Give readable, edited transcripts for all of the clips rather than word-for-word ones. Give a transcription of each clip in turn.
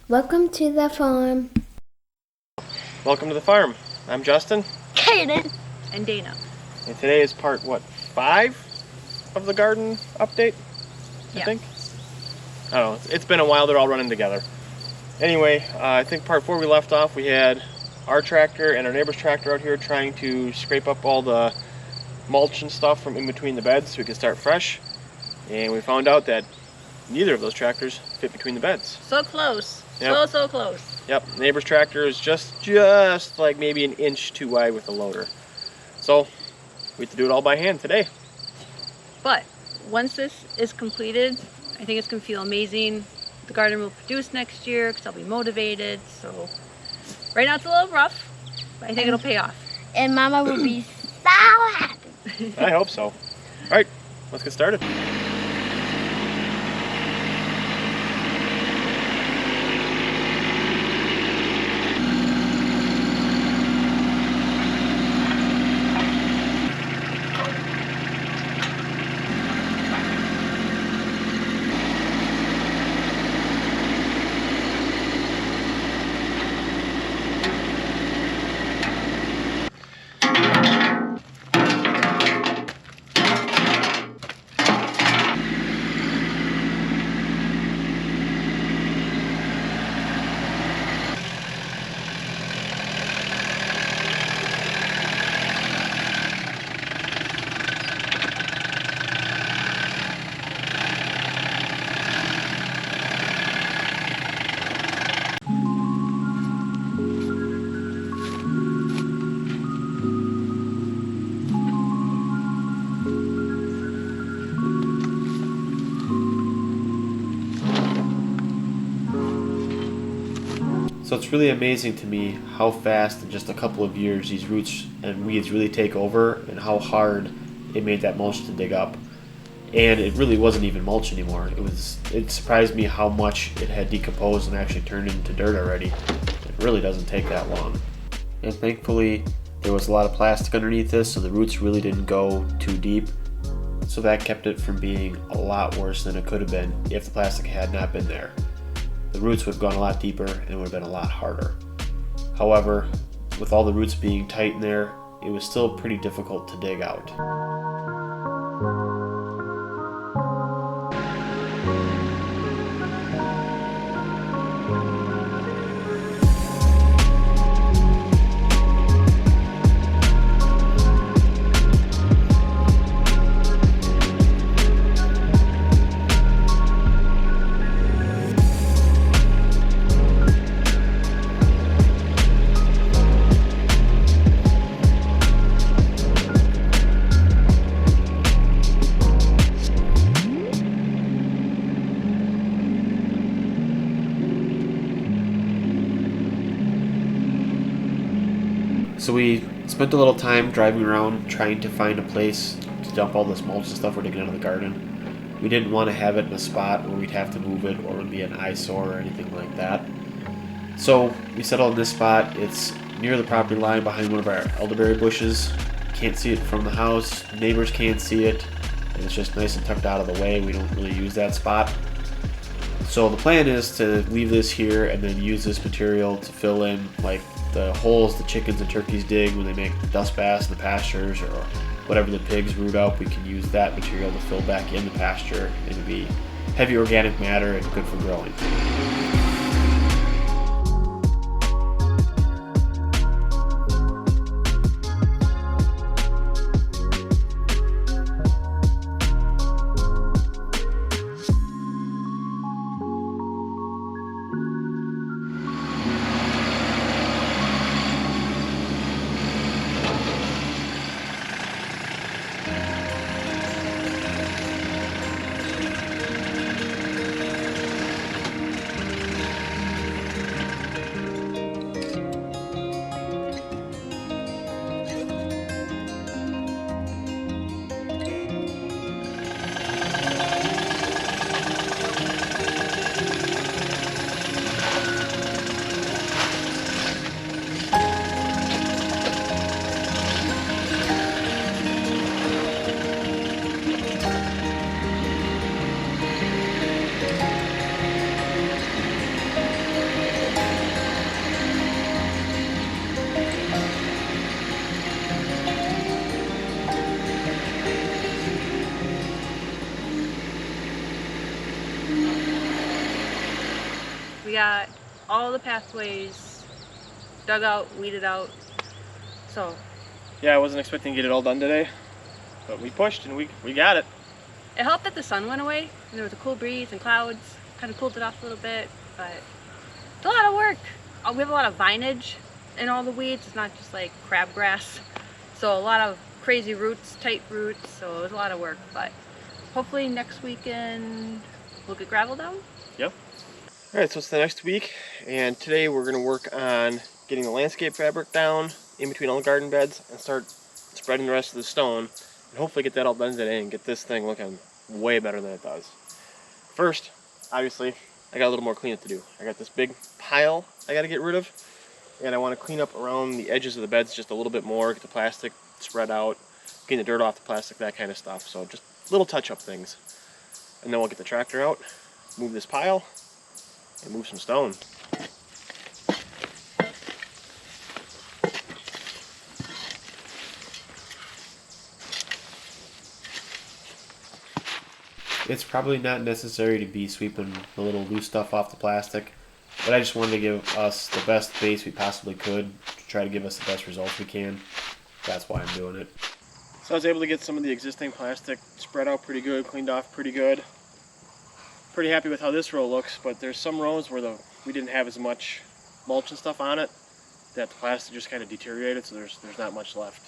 Welcome to the farm. Welcome to the farm. I'm Justin. Kaden. And Dana. And today is part, 5 of the garden update? I think? I don't know. It's been a while. They're all running together. Anyway, I think part 4 we left off. We had our tractor and our neighbor's tractor out here trying to scrape up all the mulch and stuff from in between the beds so we could start fresh. And we found out that neither of those tractors fit between the beds. So close. Yep. So close. Yep, neighbor's tractor is just like maybe an inch too wide with the loader. So we have to do it all by hand today. But once this is completed, I think it's going to feel amazing. The garden will produce next year because I'll be motivated. So right now it's a little rough, but I think it'll pay off. And Mama will be so happy. I hope so. All right, let's get started. So it's really amazing to me how fast in just a couple of years these roots and weeds really take over and how hard it made that mulch to dig up. And it really wasn't even mulch anymore. It surprised me how much it had decomposed and actually turned into dirt already. It really doesn't take that long. And thankfully there was a lot of plastic underneath this, so the roots really didn't go too deep. So that kept it from being a lot worse than it could have been if the plastic had not been there. The roots would have gone a lot deeper and it would have been a lot harder. However, with all the roots being tight in there, it was still pretty difficult to dig out. So we spent a little time driving around trying to find a place to dump all this mulch and stuff we're digging out of the garden. We didn't want to have it in a spot where we'd have to move it or it would be an eyesore or anything like that. So we settled on this spot. It's near the property line behind one of our elderberry bushes. Can't see it from the house, neighbors can't see it, and it's just nice and tucked out of the way. We don't really use that spot. So the plan is to leave this here and then use this material to fill in like the holes the chickens and turkeys dig when they make dust baths in the pastures, or whatever the pigs root up. We can use that material to fill back in the pasture and to be heavy organic matter and good for growing. We got all the pathways dug out, weeded out. So yeah, I wasn't expecting to get it all done today, but we pushed and we got it. it helped that the sun went away and there was a cool breeze and clouds. Kind of cooled it off a little bit, but it's a lot of work. We have a lot of vinage in all the weeds. It's not just like crabgrass. So a lot of crazy roots, tight roots. So it was a lot of work, but hopefully next weekend we'll get gravel down. Yep. All right, so it's the next week, and today we're gonna work on getting the landscape fabric down in between all the garden beds and start spreading the rest of the stone, and hopefully get that all done today and get this thing looking way better than it does. First, obviously, I got a little more cleanup to do. I got this big pile I gotta get rid of, and I wanna clean up around the edges of the beds just a little bit more, get the plastic spread out, getting the dirt off the plastic, that kind of stuff. So just little touch-up things. And then we'll get the tractor out, move this pile, and move some stone. It's probably not necessary to be sweeping the little loose stuff off the plastic, but I just wanted to give us the best base we possibly could to try to give us the best results we can. That's why I'm doing it. So I was able to get some of the existing plastic spread out pretty good, cleaned off pretty good. Pretty happy with how this row looks, but there's some rows where we didn't have as much mulch and stuff on it that the plastic just kind of deteriorated, so there's not much left.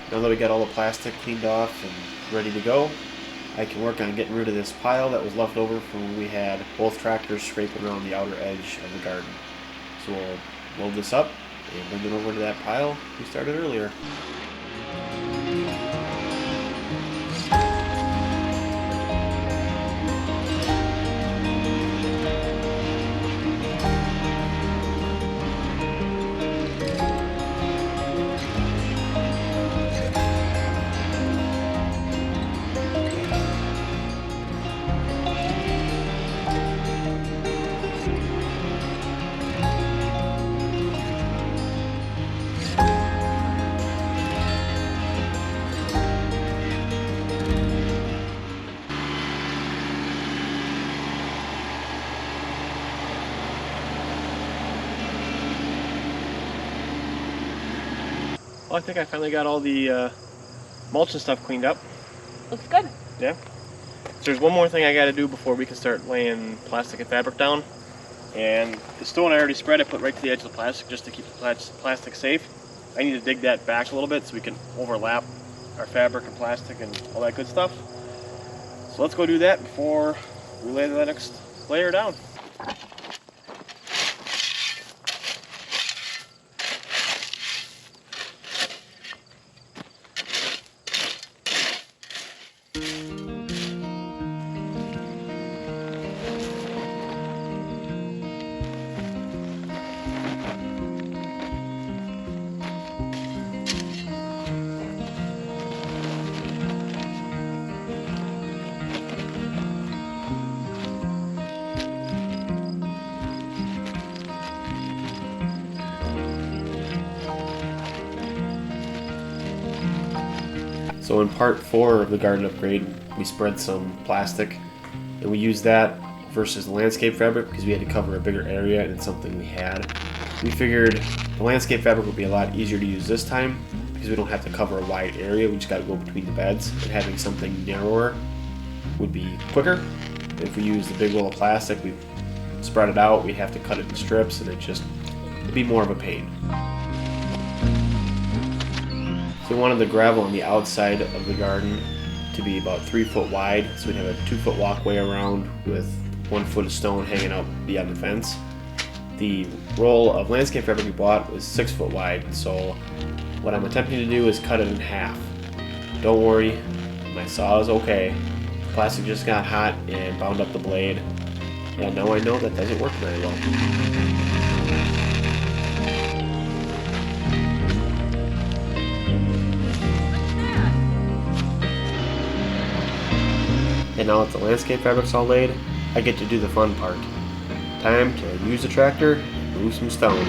Now that we got all the plastic cleaned off and ready to go, I can work on getting rid of this pile that was left over from when we had both tractors scraping around the outer edge of the garden. So we'll load this up and bring it over to that pile we started earlier. Well, I think I finally got all the mulch and stuff cleaned up. Looks good. Yeah. So there's one more thing I got to do before we can start laying plastic and fabric down. And the stone I already spread, I put right to the edge of the plastic just to keep the plastic safe. I need to dig that back a little bit so we can overlap our fabric and plastic and all that good stuff. So let's go do that before we lay the next layer down. So in part 4 of the garden upgrade, we spread some plastic, and we used that versus the landscape fabric because we had to cover a bigger area and it's something we had. We figured the landscape fabric would be a lot easier to use this time because we don't have to cover a wide area, we just got to go between the beds, and having something narrower would be quicker. If we use the big roll of plastic, we spread it out, we'd have to cut it in strips, and it'd be more of a pain. So we wanted the gravel on the outside of the garden to be about 3 foot wide, so we'd have a 2 foot walkway around with 1 foot of stone hanging out beyond the fence. The roll of landscape fabric we bought was 6 foot wide, so what I'm attempting to do is cut it in half. Don't worry, my saw is okay. The plastic just got hot and bound up the blade, and now I know that doesn't work very well. And now that the landscape fabric's all laid, I get to do the fun part. Time to use the tractor and move some stone.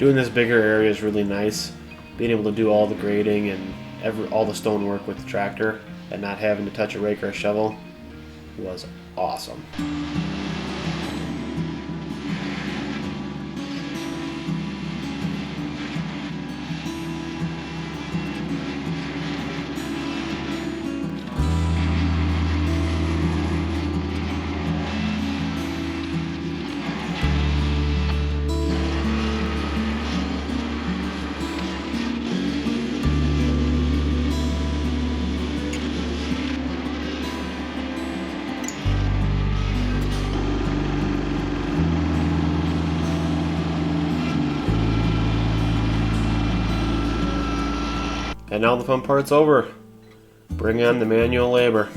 Doing this bigger area is really nice. Being able to do all the grading and all the stone work with the tractor and not having to touch a rake or a shovel was awesome. And now the fun part's over. Bring on the manual labor.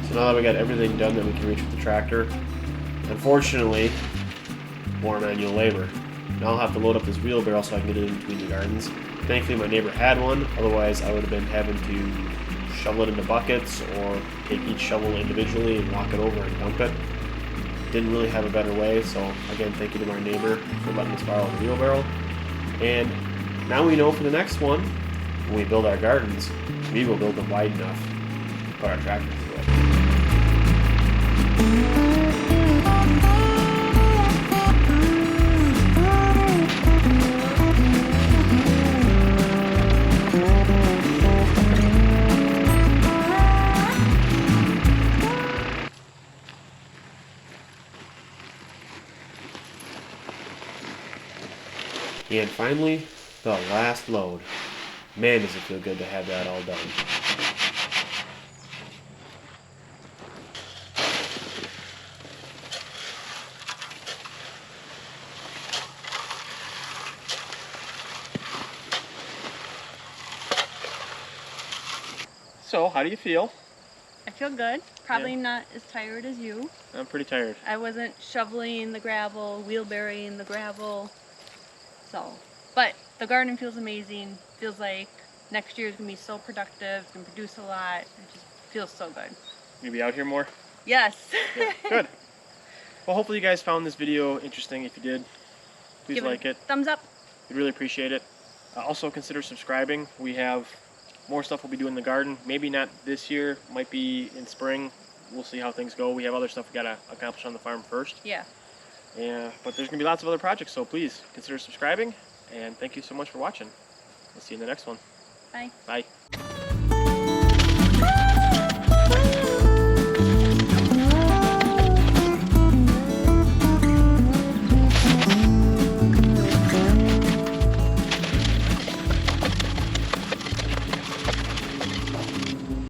So now that we got everything done that we can reach with the tractor, unfortunately, more manual labor. Now I'll have to load up this wheelbarrow so I can get it in between the gardens. Thankfully my neighbor had one, otherwise I would have been having to shovel it into buckets or take each shovel individually and walk it over and dump it. Didn't really have a better way, so again, thank you to my neighbor for letting us borrow the wheelbarrow. And now we know for the next one, when we build our gardens, we will build them wide enough to put our tractor through it. And finally, the last load. Man, does it feel good to have that all done. So, how do you feel? I feel good. Probably not as tired as you. I'm pretty tired. I wasn't shoveling the gravel, wheelbarrowing the gravel. So, but the garden feels amazing. Feels like next year is going to be so productive. It's going to produce a lot. It just feels so good. You gonna be out here more? Yes. Yeah, good. Well, hopefully you guys found this video interesting. If you did, please Give like it. Thumbs up. We'd really appreciate it. Also consider subscribing. We have more stuff we'll be doing in the garden. Maybe not this year. Might be in spring. We'll see how things go. We have other stuff we gotta accomplish on the farm first. Yeah. Yeah, but there's gonna be lots of other projects, so please consider subscribing. And thank you so much for watching. We'll see you in the next one. Bye. Bye.